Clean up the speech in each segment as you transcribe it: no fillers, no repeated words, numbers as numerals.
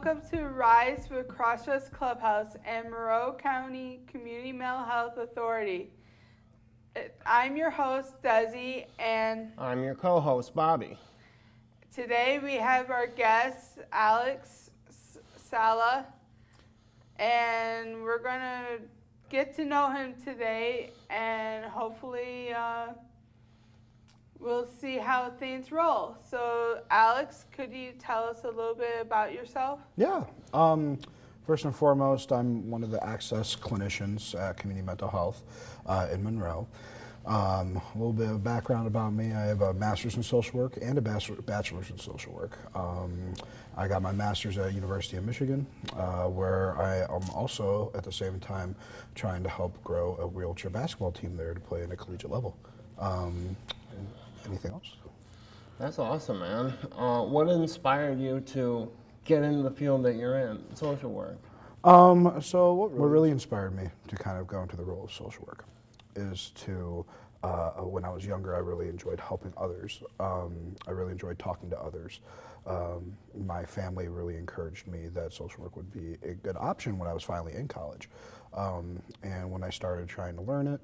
welcome to Rise with Crossroads Clubhouse and Monroe County Community Mental Health Authority. I'm your host, Desi, and I'm your co-host, Bobby. Today we have our guest, Alex Saleh, and we're going to get to know him today, and hopefully we'll see how things roll. So, Alex, could you tell us a little bit about yourself? Yeah. First and foremost, I'm one of the access clinicians at Community Mental Health in Monroe. A little bit of background about me. I have a master's in social work and a bachelor's in social work. I got my master's at University of Michigan, where I am also, at the same time, trying to help grow a wheelchair basketball team there to play at a collegiate level. Anything else? That's awesome, man. What inspired you to get into the field that you're in, social work? So what really inspired me to kind of go into the role of social work is to, when I was younger, I really enjoyed helping others. I really enjoyed talking to others. My family really encouraged me that social work would be a good option when I was finally in college. And when I started trying to learn it,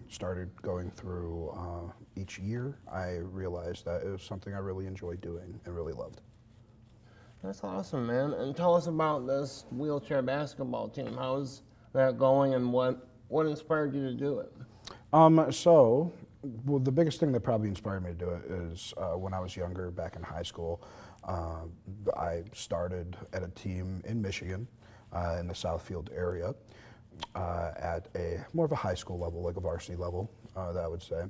started going through each year, I realized that it was something I really enjoyed doing and really loved. That's awesome, man. And tell us about this wheelchair basketball team. How's that going, and what inspired you to do it? Well, the biggest thing that probably inspired me to do it is when I was younger, back in high school, I started at a team in Michigan in the Southfield area at more of a high school level, like a varsity level, that I would say.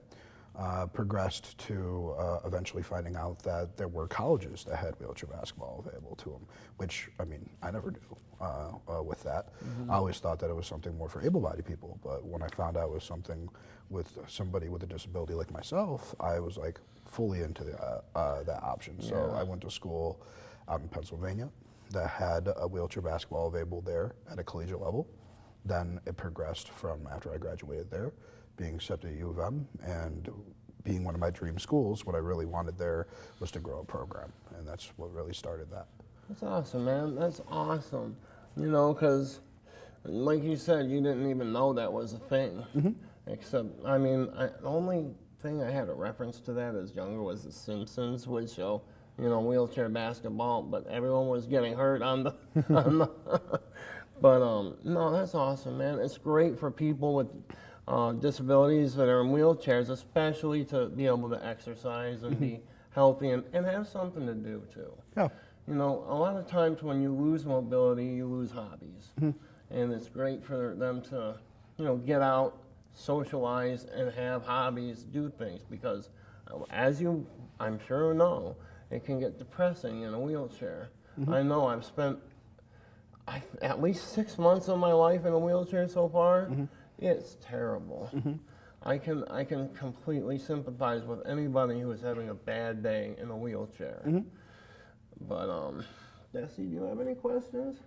Progressed to eventually finding out that there were colleges that had wheelchair basketball available to them, which, I mean, I never knew with that. I always thought that it was something more for able-bodied people, but when I found out it was something with somebody with a disability like myself, I was like fully into that option. Yeah. So I went to school out in Pennsylvania that had a wheelchair basketball available there at a collegiate level. Then it progressed from after I graduated there, being accepted at U of M, and being one of my dream schools, what I really wanted there was to grow a program, and that's what really started that. That's awesome, man. That's awesome. You know, because like you said, you didn't even know that was a thing. Except, I mean, the only thing I had a reference to that as younger was The Simpsons would show, you know, wheelchair basketball, but everyone was getting hurt on the, But no, that's awesome, man. It's great for people with disabilities that are in wheelchairs, especially to be able to exercise and be healthy and have something to do too. Yeah. You know, a lot of times when you lose mobility, you lose hobbies. And it's great for them to, you know, get out, socialize, and have hobbies, do things, because as you, I'm sure know, it can get depressing in a wheelchair. I know I've spent at least 6 months of my life in a wheelchair so far. It's terrible. I can completely sympathize with anybody who is having a bad day in a wheelchair. But Desi, do you have any questions?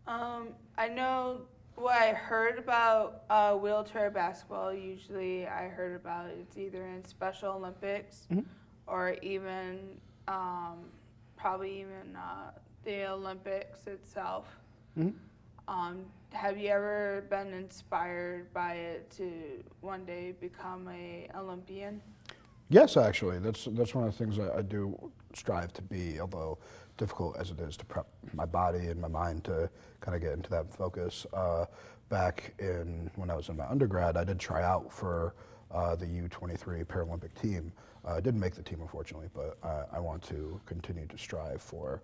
I know what I heard about wheelchair basketball. Usually I heard about it's either in Special Olympics or even probably even the Olympics itself. Have you ever been inspired by it to one day become an Olympian? Yes, actually, that's one of the things I do strive to be, although difficult as it is to prep my body and my mind to kind of get into that focus. Back when I was in my undergrad, I did try out for the U23 Paralympic team. I didn't make the team, unfortunately, but I want to continue to strive for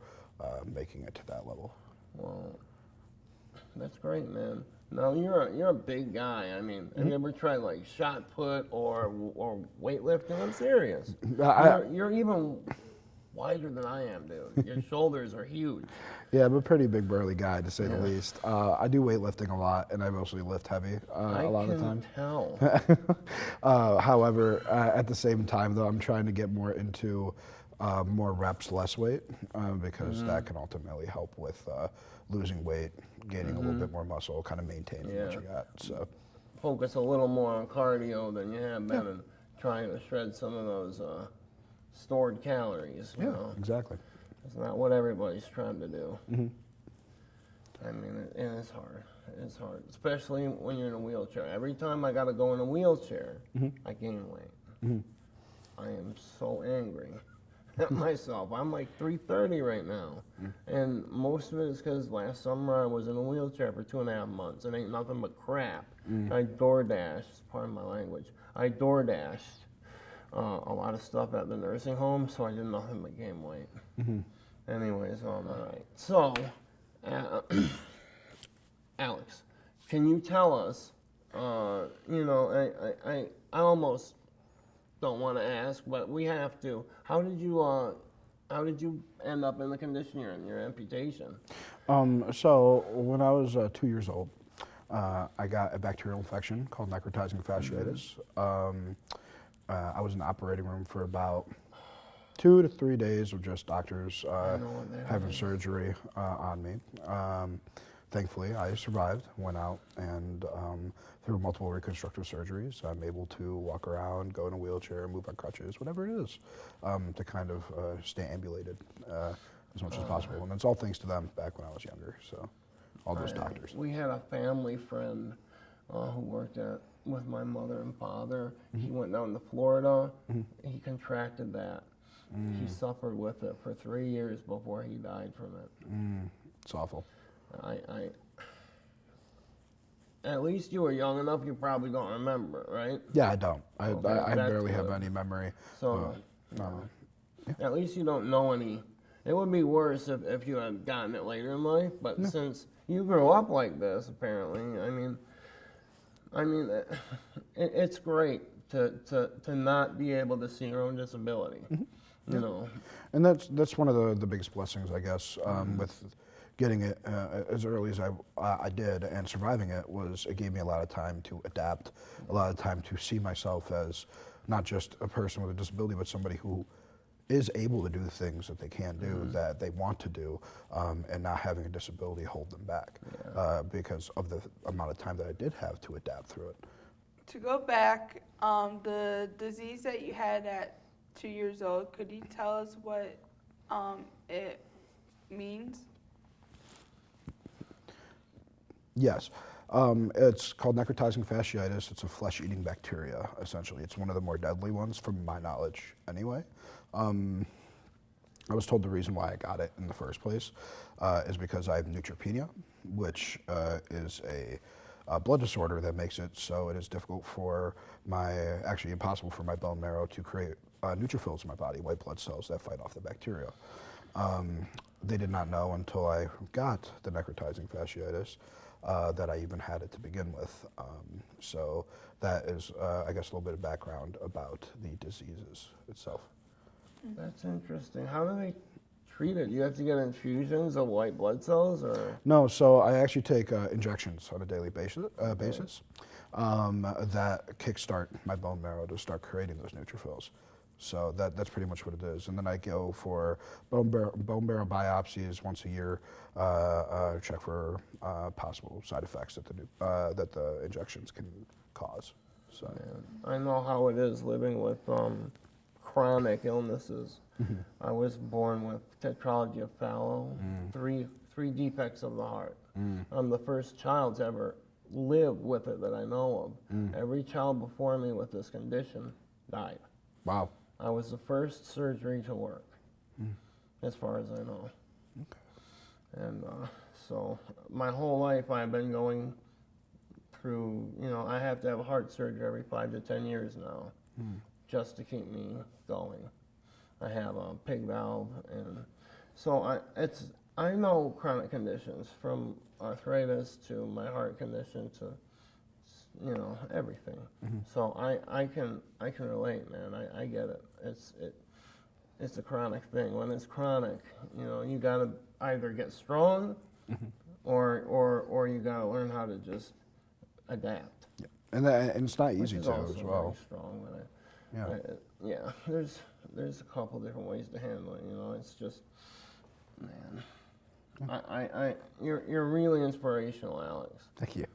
making it to that level. Well, that's great, man. Now you're a big guy. I mean, have you ever tried like shot put or weightlifting? I'm serious. You're even wider than I am, dude. Your shoulders are huge. Yeah, I'm a pretty big burly guy, to say the least. I do weightlifting a lot, and I mostly lift heavy a lot of the time. I can tell. However, at the same time, though, I'm trying to get more into more reps, less weight, because that can ultimately help with losing weight, gaining a little bit more muscle, kind of maintaining what you got. So focus a little more on cardio than you have been, and trying to shred some of those stored calories. You know? Exactly. It's not what everybody's trying to do. I mean, and it's hard. It's hard, especially when you're in a wheelchair. Every time I got to go in a wheelchair, I gain weight. I am so angry at myself. I'm like 330 right now. And most of it is because last summer I was in a wheelchair for 2.5 months. It ain't nothing but crap. I DoorDashed, pardon my language, I DoorDashed a lot of stuff at the nursing home, so I did nothing but gain weight. Anyways, I'm all right. So, Alex, can you tell us, you know, I almost don't want to ask, but we have to. How did you end up in the condition you're in, your amputation? So when I was 2 years old, I got a bacterial infection called necrotizing fasciitis. I was in the operating room for about 2 to 3 days of just doctors having surgery on me. Thankfully, I survived, went out, and through multiple reconstructive surgeries, I'm able to walk around, go in a wheelchair, move on crutches, whatever it is, to kind of stay ambulated as much as possible. And it's all thanks to them back when I was younger, so all those doctors. We had a family friend who worked with my mother and father. He went down to Florida. He contracted that. He suffered with it for 3 years before he died from it. It's awful. At least you were young enough, you probably don't remember, right? Yeah, I don't. I Okay, barely have any memory. So, at least you don't know any. It would be worse if you had gotten it later in life, but since you grew up like this, apparently, I mean, it's great to not be able to see your own disability, you know. And that's one of the biggest blessings, I guess, with getting it as early as I did and surviving it was it gave me a lot of time to adapt, a lot of time to see myself as not just a person with a disability, but somebody who is able to do the things that they can do, that they want to do, and not having a disability hold them back because of the amount of time that I did have to adapt through it. To go back, the disease that you had at 2 years old, could you tell us what it means? Yes. It's called necrotizing fasciitis. It's a flesh-eating bacteria, essentially. It's one of the more deadly ones, from my knowledge, anyway. I was told the reason why I got it in the first place is because I have neutropenia, which is a blood disorder that makes it so it is difficult for actually impossible for my bone marrow to create neutrophils in my body, white blood cells that fight off the bacteria. They did not know until I got the necrotizing fasciitis that I even had it to begin with. So that is, I guess, a little bit of background about the diseases itself. That's interesting. How do they treat it? You have to get infusions of white blood cells, or? No, so I actually take injections on a daily basis that kickstart my bone marrow to start creating those neutrophils. So that's pretty much what it is. And then I go for bone marrow biopsies once a year, check for possible side effects that the injections can cause. So I know how it is living with chronic illnesses. I was born with tetralogy of Fallot, three defects of the heart. I'm the first child to ever live with it that I know of. Every child before me with this condition died. Wow. I was the first surgery to work, as far as I know. Okay. And so my whole life I've been going through, you know, I have to have heart surgery every 5 to 10 years now, just to keep me going. I have a pig valve, and so I know chronic conditions, from arthritis to my heart condition to, you know, everything. So I can relate, man. I get it. It's a chronic thing. When it's chronic, you know, you gotta either get strong, or you gotta learn how to just adapt. Yeah. And it's not easy to as well. Very strong, but yeah. There's a couple different ways to handle it. You know, it's just, man. You're really inspirational, Alex. Thank you.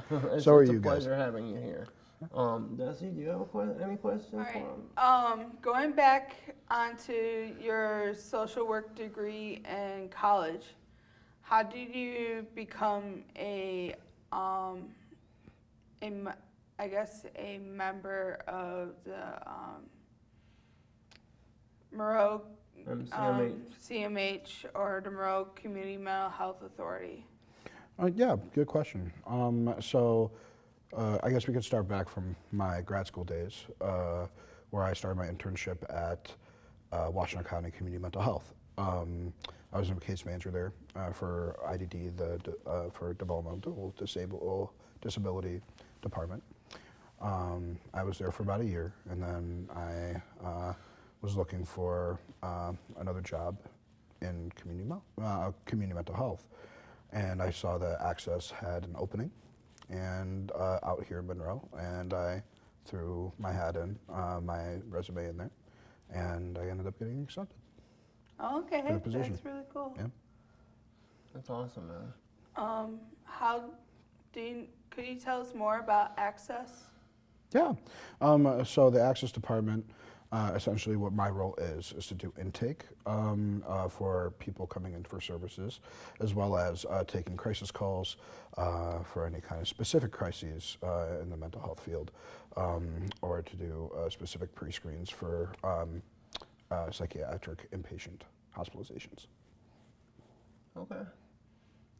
It's So are a you guys. pleasure having you here. Desi, do you have any questions All for him? going back onto your social work degree in college, how did you become I guess a member of the Monroe CMH or the Monroe Community Mental Health Authority? Yeah, good question. I guess we could start back from my grad school days, where I started my internship at Washington County Community Mental Health. I was a case manager there for IDD, for Developmental Disability Department. I was there for about a year, and then I was looking for another job in community mental health, and I saw that Access had an opening, and out here in Monroe, and I threw my hat in, my resume in there, and I ended up getting accepted. Okay, for the position. that's really cool. Yeah. That's awesome, man. Could you tell us more about Access? Yeah. So the Access Department, essentially what my role is to do intake for people coming in for services, as well as taking crisis calls for any kind of specific crises in the mental health field, or to do specific pre-screens for psychiatric inpatient hospitalizations. Okay.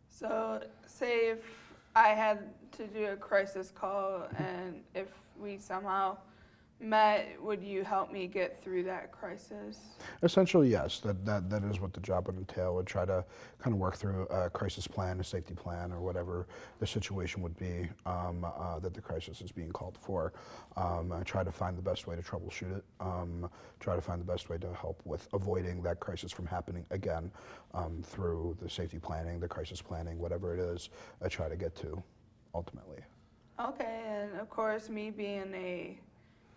So, say if I had to do a crisis call and if we somehow met, would you help me get through that crisis? Essentially, yes. That is what the job would entail. Would try to kind of work through a crisis plan, a safety plan, or whatever the situation would be that the crisis is being called for. Try to find the best way to troubleshoot it. Try to find the best way to help with avoiding that crisis from happening again through the safety planning, the crisis planning, whatever it is. I try to get to ultimately. Okay, and of course, me being a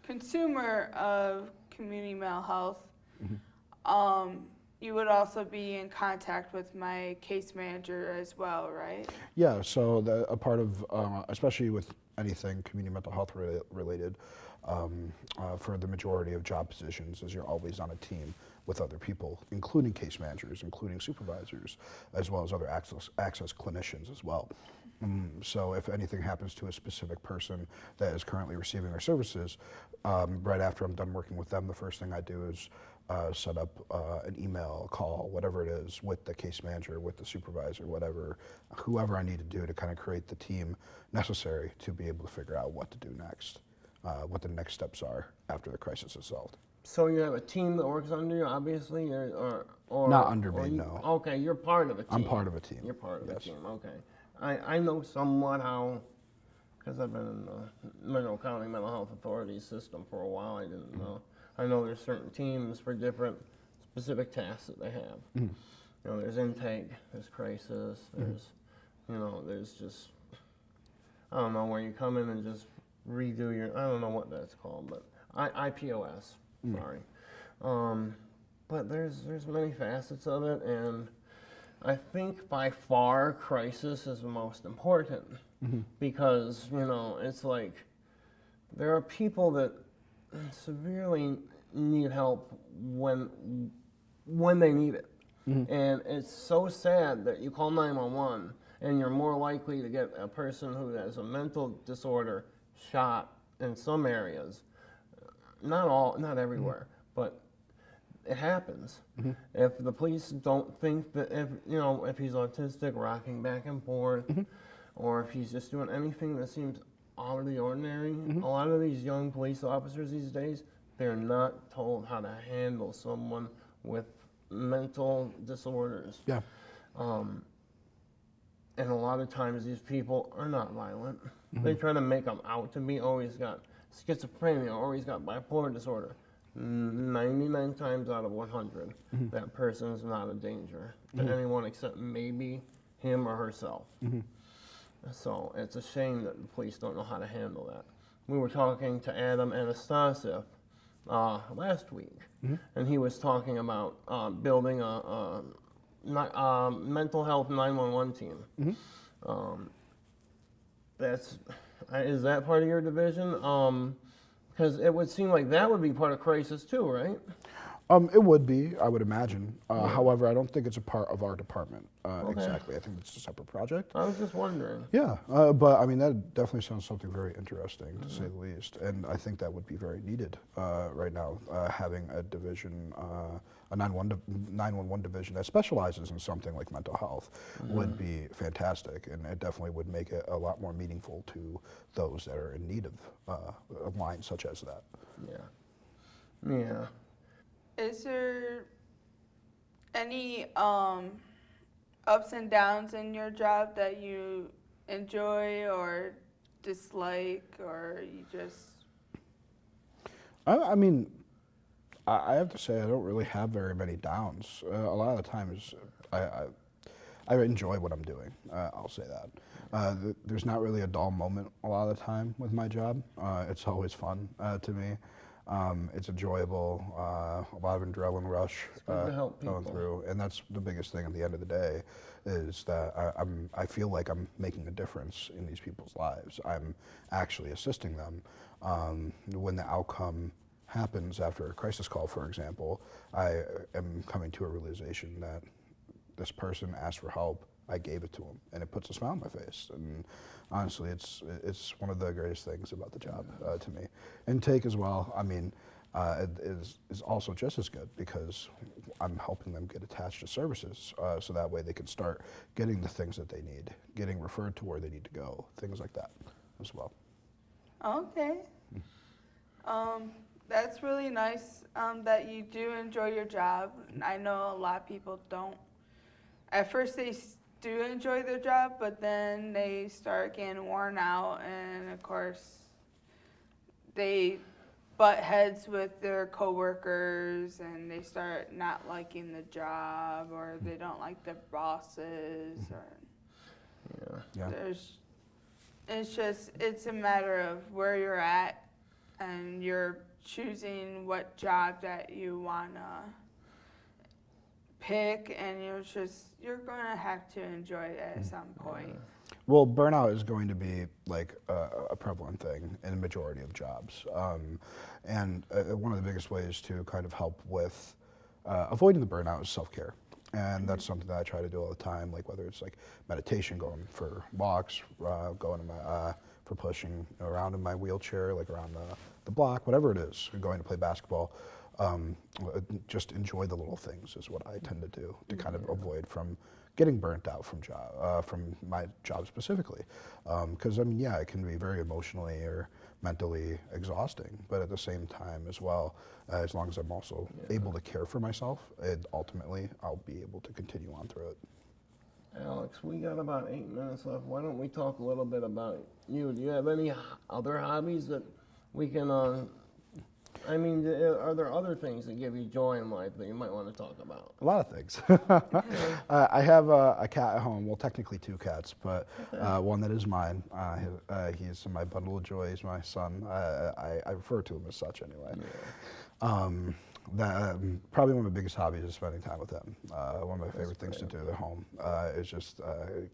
consumer of community mental health, you would also be in contact with my case manager as well, right? Yeah, so a part of, especially with anything community mental health related, for the majority of job positions, is you're always on a team with other people, including case managers, including supervisors, as well as other access clinicians as well. So if anything happens to a specific person that is currently receiving our services, right after I'm done working with them, the first thing I do is set up an email, a call, whatever it is, with the case manager, with the supervisor, whoever I need to do to kind of create the team necessary to be able to figure out what to do next, what the next steps are after the crisis is solved. So you have a team that works under you, obviously, or Not under me, no. Okay, you're part of a team. I'm part of a team. You're part of a yes. team. Okay, I know somewhat how, because I've been in the Monroe County Mental Health Authority system for a while. I didn't know. I know there's certain teams for different specific tasks that they have. You know, there's intake, there's crisis, there's, you know, there's just, I don't know, where you come in and just redo your, I don't know what that's called, but IPOS. Sorry. But there's many facets of it, and I think by far crisis is the most important because, you know, it's like there are people that severely need help when they need it. And it's so sad that you call 911 and you're more likely to get a person who has a mental disorder shot in some areas. Not everywhere, but it happens. If the police don't think that, if he's autistic, rocking back and forth, or if he's just doing anything that seems out of the ordinary, a lot of these young police officers these days, they're not told how to handle someone with mental disorders. Yeah. And a lot of times these people are not violent. They try to make them out to be, oh, he's got schizophrenia, or he's got bipolar disorder. 99 times out of 100, that person's not a danger to anyone except maybe him or herself. So it's a shame that the police don't know how to handle that. We were talking to Adam Anastasieff last week, and he was talking about building a mental health 911 team. That's Is that part of your division? Because it would seem like that would be part of crisis too, right? It would be, I would imagine. However, I don't think it's a part of our department exactly. I think it's a separate project. I was just wondering. Yeah, but I mean, that definitely sounds something very interesting, to say the least. And I think that would be very needed right now, having a division, a 911 division that specializes in something like mental health would be fantastic. And it definitely would make it a lot more meaningful to those that are in need of lines such as that. Yeah. Yeah. Is there any ups and downs in your job that you enjoy or dislike, or you just? I mean, I have to say I don't really have very many downs. A lot of the times, I enjoy what I'm doing. I'll say that. There's not really a dull moment a lot of the time with my job. It's always fun to me. It's enjoyable. A lot of adrenaline rush good to help going people. through, and that's the biggest thing at the end of the day, is that I feel like I'm making a difference in these people's lives. I'm actually assisting them. When the outcome happens after a crisis call, for example, I am coming to a realization that this person asked for help, I gave it to him, and it puts a smile on my face. And honestly, it's one of the greatest things about the job to me. Intake as well, I mean, it is also just as good, because I'm helping them get attached to services, so that way they can start getting the things that they need, getting referred to where they need to go, things like that as well. Okay. That's really nice that you do enjoy your job. I know a lot of people don't. At first they do enjoy their job, but then they start getting worn out, and of course they butt heads with their coworkers, and they start not liking the job, or they don't like their bosses, or Yeah. it's a matter of where you're at, and you're choosing what job that you wanna pick, and you're gonna have to enjoy it at some point. Well, burnout is going to be like a prevalent thing in a majority of jobs. And one of the biggest ways to kind of help with avoiding the burnout is self-care. And that's something that I try to do all the time, like whether it's like meditation, going for walks, going to for pushing around in my wheelchair, like around the block, whatever it is, going to play basketball. Just enjoy the little things is what I tend to do to kind of avoid from getting burnt out from my job specifically. Because I mean, yeah, it can be very emotionally or mentally exhausting, but at the same time as well, as long as I'm also able to care for myself, ultimately I'll be able to continue on through it. Alex, we got about 8 minutes left. Why don't we talk a little bit about you? Do you have any other hobbies that we can, I mean, are there other things that give you joy in life that you might want to talk about? A lot of things. I have a cat at home, well, technically 2 cats, but one that is mine. He's my bundle of joy, he's my son. I refer to him as such anyway. Probably one of my biggest hobbies is spending time with him. One of my favorite things to do at home is just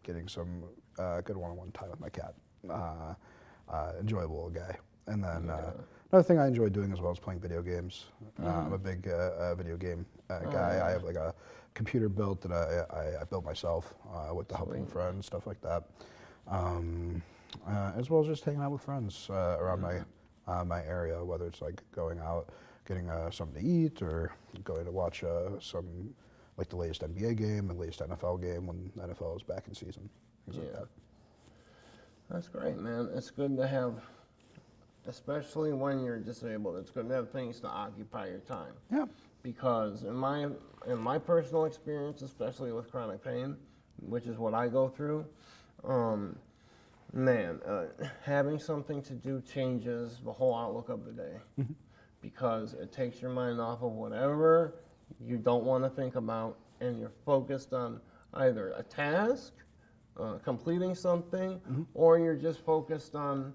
getting some good one-on-one time with my cat. Enjoyable guy. And then another thing I enjoy doing as well is playing video games. I'm a big video game guy. I have like a computer built that I built myself with the help of friends, stuff like that. As well as just hanging out with friends around my area, whether it's like going out, getting something to eat, or going to watch some, like the latest NBA game, the latest NFL game when the NFL is back in season, things like that. That's great, man. It's good to have, especially when you're disabled, it's good to have things to occupy your time. Yeah. Because in my personal experience, especially with chronic pain, which is what I go through, having something to do changes the whole outlook of the day. Because it takes your mind off of whatever you don't want to think about, and you're focused on either a task, completing something, or you're just focused on,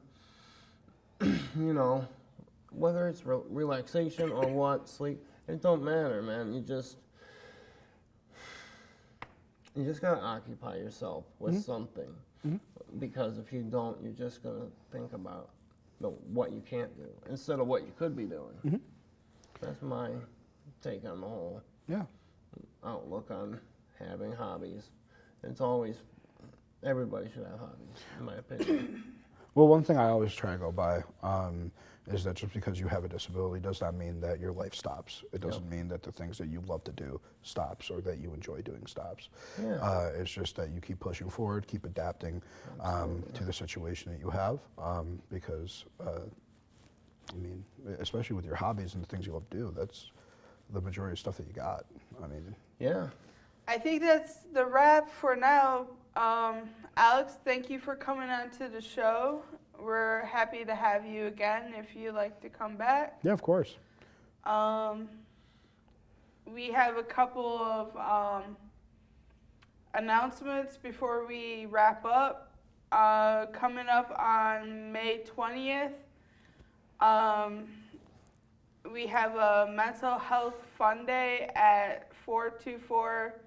whether it's relaxation or what, sleep. It don't matter, man. You just gotta occupy yourself with something. because if you don't, you're just going to think about what you can't do instead of what you could be doing. Mm-hmm. That's my take on the whole outlook on having hobbies. It's always, everybody should have hobbies, in my opinion. Well, one thing I always try to go by is that just because you have a disability does not mean that your life stops. It doesn't mean that the things that you love to do stops or that you enjoy doing stops. Yeah. It's just that you keep pushing forward, keep adapting to the situation that you have because, I mean, especially with your hobbies and the things you love to do, that's the majority of stuff that you got. I mean, Yeah. I think that's the wrap for now. Alex, thank you for coming on to the show. We're happy to have you again if you'd like to come back. yeah, of course. We have a couple of announcements before we wrap up. Coming up on May 20th, we have a mental health fun day at 424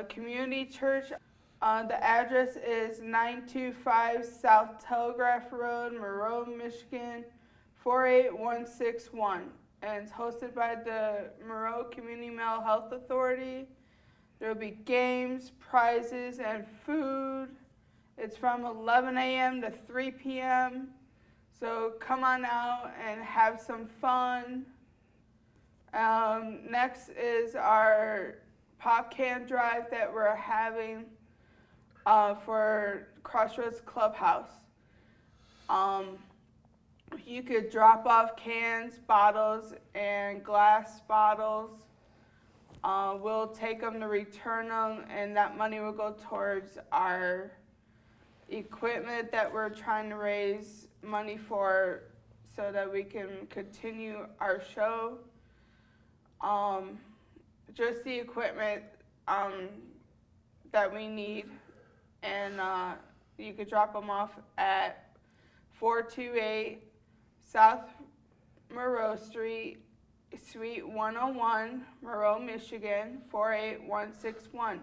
Community Church. The address is 925 South Telegraph Road, Monroe, Michigan, 48161. And it's hosted by the Monroe Community Mental Health Authority. There will be games, prizes, and food. It's from 11 a.m. to 3 p.m. So come on out and have some fun. Next is our pop can drive that we're having for Crossroads Clubhouse. You could drop off cans, bottles, and glass bottles. We'll take them to return them, and that money will go towards our equipment that we're trying to raise money for so that we can continue our show. Just the equipment that we need. And you could drop them off at 428 South Monroe Street, Suite 101, Monroe, Michigan, 48161.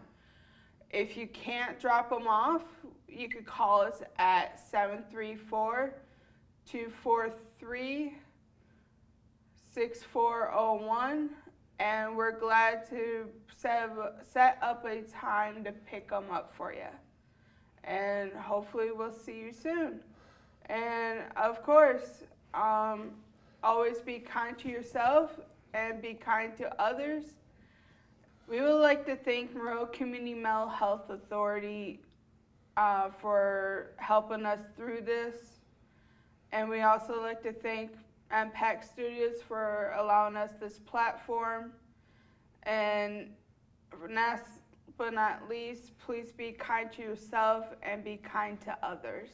If you can't drop them off, you could call us at 734-243-6401, and we're glad to set up a time to pick them up for you. And hopefully we'll see you soon. And of course, always be kind to yourself and be kind to others. We would like to thank Monroe Community Mental Health Authority for helping us through this. And we also like to thank MPAC Studios for allowing us this platform. And last but not least, please be kind to yourself and be kind to others.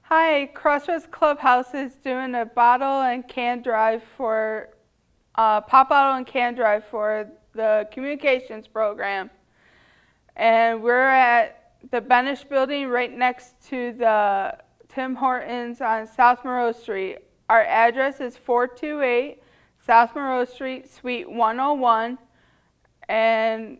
Hi, Crossroads Clubhouse is doing a bottle and can drive for, pop bottle and can drive for the communications program. And we're at the Benish building right next to the Tim Hortons on South Monroe Street. Our address is 428 South Monroe Street, Suite 101. And